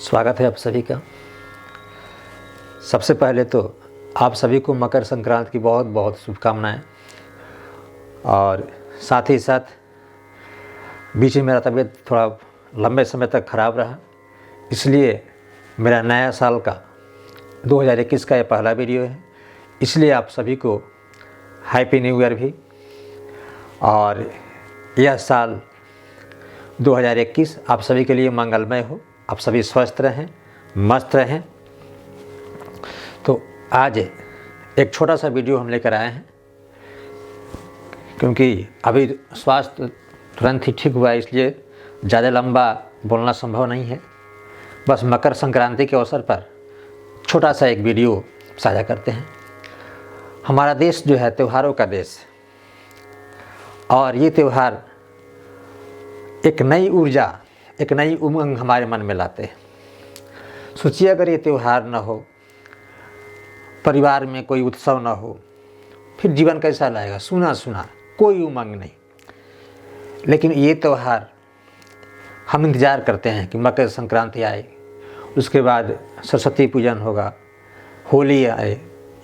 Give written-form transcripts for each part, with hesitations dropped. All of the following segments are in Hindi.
स्वागत है आप सभी का। सबसे पहले तो आप सभी को मकर संक्रांति की बहुत बहुत शुभकामनाएं। और साथ ही साथ बीच में मेरा तबीयत थोड़ा लंबे समय तक ख़राब रहा, इसलिए मेरा नया साल का 2021 का ये पहला वीडियो है। इसलिए आप सभी को हैप्पी न्यू ईयर भी। और यह साल 2021 आप सभी के लिए मंगलमय हो, आप सभी स्वस्थ रहें, मस्त रहें। तो आज एक छोटा सा वीडियो हम लेकर आए हैं, क्योंकि अभी स्वास्थ्य तुरंत ही ठीक हुआ है, इसलिए ज़्यादा लंबा बोलना संभव नहीं है। बस मकर संक्रांति के अवसर पर छोटा सा एक वीडियो साझा करते हैं। हमारा देश जो है त्योहारों का देश, और ये त्यौहार एक नई ऊर्जा, एक नई उमंग हमारे मन में लाते हैं। सोचिए अगर ये त्यौहार न हो, परिवार में कोई उत्सव न हो, फिर जीवन कैसा लगेगा? सूना सूना, कोई उमंग नहीं। लेकिन ये त्यौहार हम इंतज़ार करते हैं कि मकर संक्रांति आए, उसके बाद सरस्वती पूजन होगा, होली आए।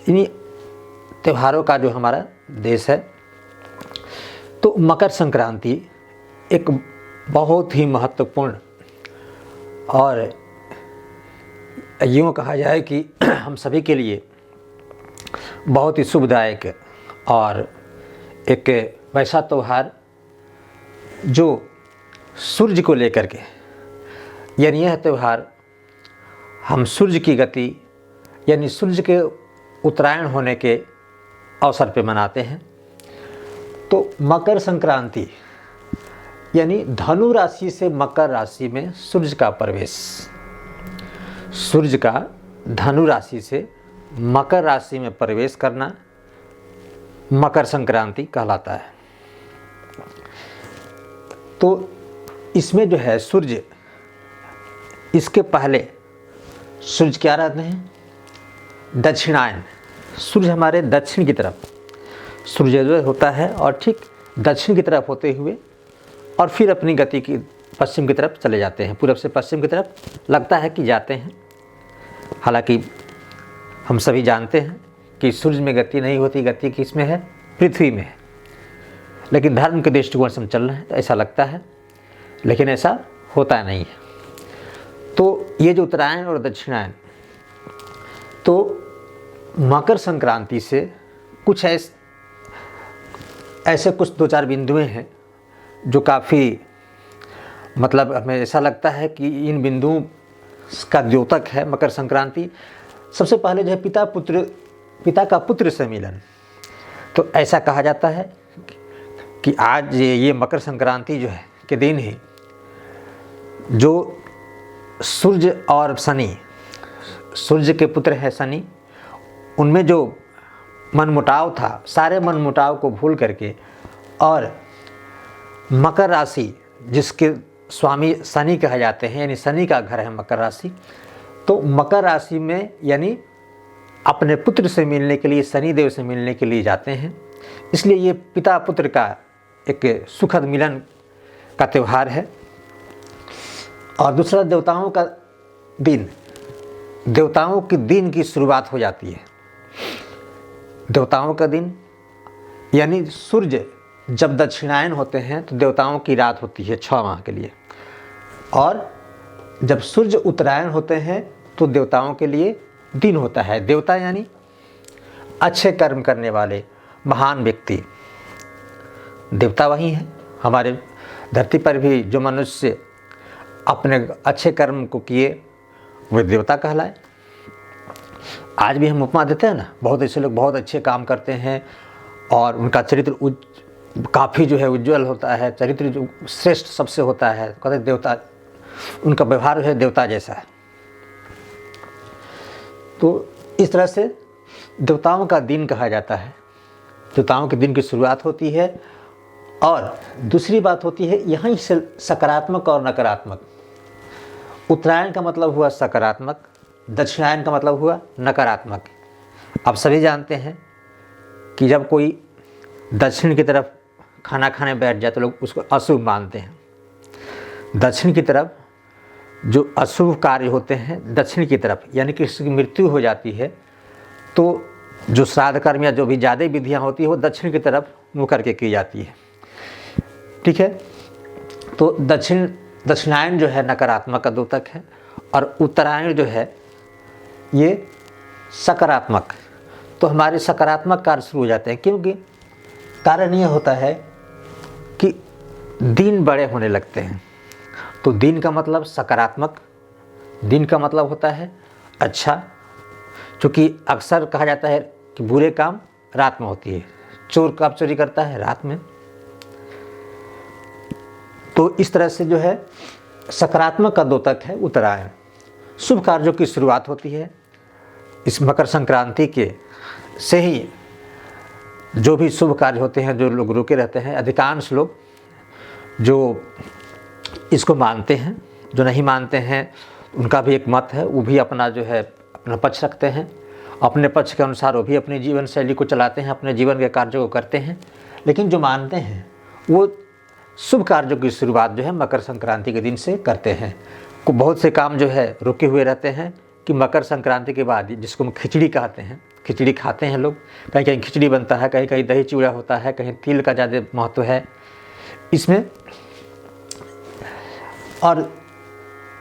इन्हीं त्योहारों का जो हमारा देश है, तो मकर संक्रांति एक बहुत ही महत्वपूर्ण और यूँ कहा जाए कि हम सभी के लिए बहुत ही शुभदायक और एक वैसा त्यौहार जो सूर्य को लेकर के, यानी यह त्यौहार हम सूर्य की गति यानी सूर्य के उत्तरायण होने के अवसर पे मनाते हैं। तो मकर संक्रांति यानी धनु राशि से मकर राशि में सूर्य का प्रवेश, सूर्य का धनु राशि से मकर राशि में प्रवेश करना मकर संक्रांति कहलाता है। तो इसमें जो है सूर्य, इसके पहले सूर्य क्या रहते हैं? दक्षिणायन। सूर्य हमारे दक्षिण की तरफ सूर्योदय होता है और ठीक दक्षिण की तरफ होते हुए और फिर अपनी गति की पश्चिम की तरफ चले जाते हैं। पूरब से पश्चिम की तरफ लगता है कि जाते हैं। हालांकि हम सभी जानते हैं कि सूर्य में गति नहीं होती, गति किस में है? पृथ्वी में है। लेकिन धर्म के दृष्टिकोण से हम चल रहे हैं तो ऐसा लगता है, लेकिन ऐसा होता नहीं है। तो ये जो उत्तरायण और दक्षिणायन, तो मकर संक्रांति से कुछ ऐसे कुछ दो चार बिंदुएं हैं जो काफ़ी, मतलब हमें ऐसा लगता है कि इन बिंदुओं का द्योतक है मकर संक्रांति। सबसे पहले जो है पिता का पुत्र से मिलन। तो ऐसा कहा जाता है कि आज ये मकर संक्रांति जो है के दिन ही जो सूर्य और शनि, सूर्य के पुत्र है शनि, उनमें जो मनमुटाव था, सारे मनमुटाव को भूल करके, और मकर राशि जिसके स्वामी शनि कहे जाते हैं, यानी शनि का घर है मकर राशि, तो मकर राशि में यानी अपने पुत्र से मिलने के लिए, शनि देव से मिलने के लिए जाते हैं। इसलिए ये पिता पुत्र का एक सुखद मिलन का त्यौहार है। और दूसरा देवताओं का दिन, देवताओं के दिन की शुरुआत हो जाती है। देवताओं का दिन यानी सूर्य जब दक्षिणायन होते हैं तो देवताओं की रात होती है 6 माह के लिए, और जब सूर्य उत्तरायण होते हैं तो देवताओं के लिए दिन होता है। देवता यानी अच्छे कर्म करने वाले महान व्यक्ति, देवता वही हैं। हमारे धरती पर भी जो मनुष्य अपने अच्छे कर्म को किए वे देवता कहलाए। आज भी हम उपमा देते हैं ना, बहुत ऐसे लोग बहुत अच्छे काम करते हैं और उनका चरित्र काफ़ी जो है उज्जवल होता है, चरित्र जो श्रेष्ठ सबसे होता है, कहते हैं देवता, उनका व्यवहार जो है देवता जैसा है। तो इस तरह से देवताओं का दिन कहा जाता है। देवताओं के दिन की शुरुआत होती है। और दूसरी बात होती है यहीं से सकारात्मक और नकारात्मक। उत्तरायण का मतलब हुआ सकारात्मक, दक्षिणायन का मतलब हुआ नकारात्मक। आप सभी जानते हैं कि जब कोई दक्षिण की तरफ खाना खाने बैठ जाए तो लोग उसको अशुभ मानते हैं। दक्षिण की तरफ जो अशुभ कार्य होते हैं दक्षिण की तरफ, यानी कि किसी की मृत्यु हो जाती है तो जो श्राद्ध कर्म या जो भी ज़्यादा विधियाँ होती है वो दक्षिण की तरफ मुँह करके की जाती है। ठीक है, तो दक्षिणायन जो है नकारात्मक का द्योतक है और उत्तरायण जो है ये सकारात्मक। तो हमारे सकारात्मक कार्य शुरू हो जाते हैं, क्योंकि कारण ये होता है कि दिन बड़े होने लगते हैं। तो दिन का मतलब सकारात्मक, दिन का मतलब होता है अच्छा, क्योंकि अक्सर कहा जाता है कि बुरे काम रात में होती है, चोर कब चोरी करता है? रात में। तो इस तरह से जो है सकारात्मक का द्योतक है उत्तरायण। शुभ कार्यों की शुरुआत होती है इस मकर संक्रांति के से ही। जो भी शुभ कार्य होते हैं, जो लोग रुके रहते हैं, अधिकांश लोग जो इसको मानते हैं, जो नहीं मानते हैं उनका भी एक मत है, वो भी अपना जो है अपना पक्ष रखते हैं, अपने पक्ष के अनुसार वो भी अपनी जीवन शैली को चलाते हैं, अपने जीवन के कार्यों को करते हैं। लेकिन जो मानते हैं वो शुभ कार्यों की शुरुआत जो है मकर संक्रांति के दिन से करते हैं। को बहुत से काम जो है रुके हुए रहते हैं कि मकर संक्रांति के बाद, जिसको हम खिचड़ी कहते हैं, खिचड़ी खाते हैं लोग, कहीं कहीं खिचड़ी बनता है, कहीं कहीं दही चूड़ा होता है, कहीं तिल का ज़्यादा महत्व है इसमें। और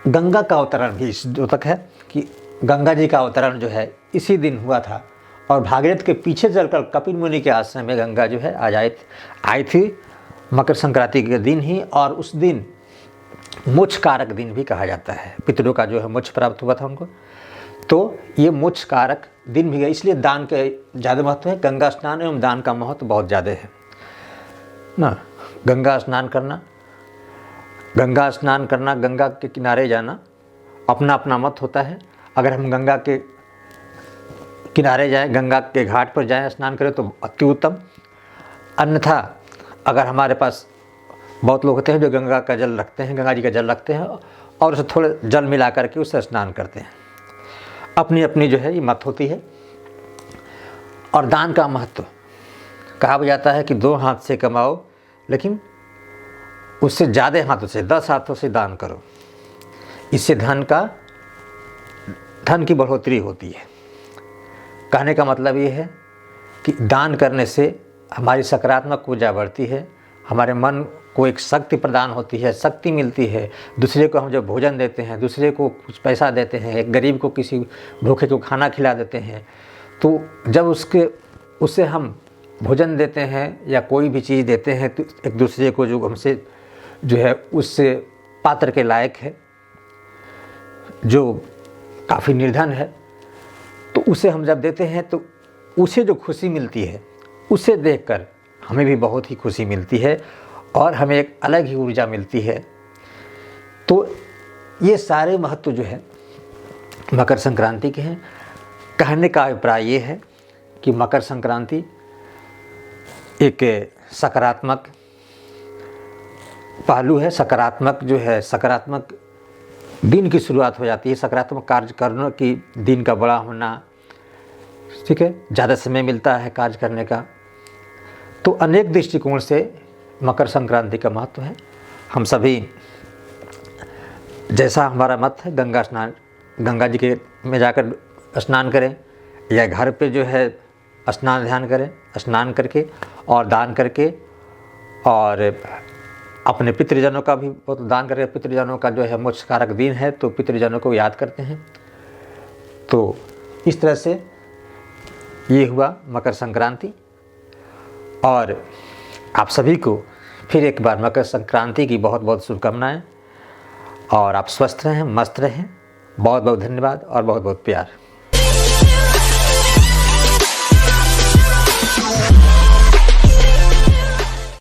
गंगा का अवतरण भी इस द्योतक है कि गंगा जी का अवतरण जो है इसी दिन हुआ था और भागीरथ के पीछे चलकर कपिल मुनि के आश्रम में गंगा जो है आई थी मकर संक्रांति के दिन ही। और उस दिन मोक्ष कारक दिन भी कहा जाता है, पितरों का जो है मोक्ष प्राप्त हुआ था उनको, तो ये मोक्ष कारक दिन भी है। इसलिए दान के ज़्यादा महत्व है। गंगा स्नान एवं दान का महत्व बहुत ज़्यादा है ना। गंगा स्नान करना, गंगा के किनारे जाना अपना अपना मत होता है। अगर हम गंगा के किनारे जाएं, गंगा के घाट पर जाएं, स्नान करें तो अति उत्तम। अन्यथा अगर हमारे पास बहुत लोग होते हैं जो गंगा का जल रखते हैं, गंगा जी का जल रखते हैं और उसे थोड़े जल मिला करके उससे स्नान करते हैं, अपनी अपनी जो है ये मत होती है। और दान का महत्व कहा जाता है कि 2 हाथ से कमाओ, लेकिन उससे ज़्यादा हाथों से, 10 हाथों से दान करो। इससे धन की बढ़ोतरी होती है। कहने का मतलब ये है कि दान करने से हमारी सकारात्मक ऊर्जा बढ़ती है, हमारे मन को एक शक्ति प्रदान होती है, शक्ति मिलती है। दूसरे को हम जब भोजन देते हैं, दूसरे को कुछ पैसा देते हैं, एक गरीब को, किसी भूखे को खाना खिला देते हैं, तो जब उससे हम भोजन देते हैं या कोई भी चीज़ देते हैं तो एक दूसरे को जो हमसे जो है उससे पात्र के लायक है, जो काफ़ी निर्धन है, तो उसे हम जब देते हैं तो उसे जो खुशी मिलती है उसे देखकर हमें भी बहुत ही खुशी मिलती है और हमें एक अलग ही ऊर्जा मिलती है। तो ये सारे महत्व जो है मकर संक्रांति के हैं। कहने का अभिप्राय ये है कि मकर संक्रांति एक सकारात्मक पहलू है, सकारात्मक जो है, सकारात्मक दिन की शुरुआत हो जाती है, सकारात्मक कार्य करने की दिन का बड़ा होना, ठीक है, ज़्यादा समय मिलता है कार्य करने का। तो अनेक दृष्टिकोण से मकर संक्रांति का महत्व है। हम सभी, जैसा हमारा मत है, गंगा जी के में जाकर स्नान करें या घर पे जो है स्नान करें, स्नान करके और दान करके, और अपने पितृजनों का भी बहुत दान करके, पितृजनों का जो है मोक्ष कारक दिन है तो पितृजनों को याद करते हैं। तो इस तरह से ये हुआ मकर संक्रांति। और आप सभी को फिर एक बार मकर संक्रांति की बहुत बहुत शुभकामनाएं, और आप स्वस्थ रहें, मस्त रहें। बहुत बहुत धन्यवाद और बहुत बहुत प्यार।